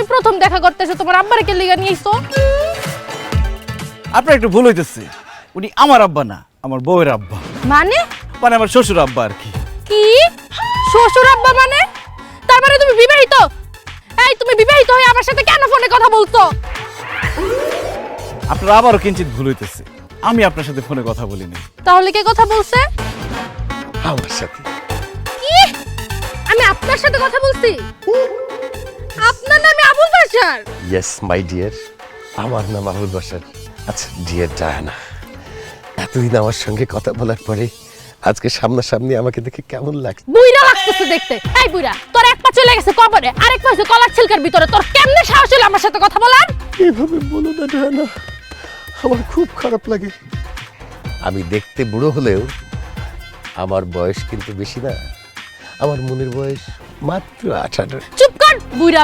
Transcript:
তুমি প্রথম দেখা করতেছো তোমার আব্বারে কে লিগা নিয়ে আইছো? আপনার একটু ভুল হইতেছে, উনি আমার আব্বা না, আমার বউয়ের আব্বা, মানে মানে আমার শ্বশুর আব্বা আর কি। কি শ্বশুর আব্বা মানে? তার মানে তুমি বিবাহিত? এই তুমি বিবাহিত হয়ে আমার সাথে কেন ফোনে কথা বলছো? আপনার আবারও কিঞ্চিত ভুল হইতেছে, আমি আপনার সাথে ফোনে কথা বলিনি। তাহলে কে কথা বলছে? আমার সাথে। কি আমি আপনার সাথে কথা বলছি? আপনার নামে Abul Bashar? Yes my dear, আমার নাম আবুল বাশার। আচ্ছা ডিয়ার ডায়ানা, এতদিন আমার সঙ্গে কথা বলার পরে আজকে সামনাসামনি আমাকে দেখে কেমন লাগছে? বুইড়া লাগতেছে দেখতে। এই বুইড়া, তোর এক পা চলে গেছে কবরে, আরেক পা হচ্ছে কলার ছিলকার ভিতরে। তোর কেমনে সাহস হলো আমার সাথে কথা বলার? এভাবে বলো না ডায়ানা, আমার খুব খারাপ লাগে। আমি দেখতে বুড়ো হলেও আমার বয়স কিন্তু বেশি না, আমার মনের বয়স মাত্র 18। চুপ কর বুইড়া।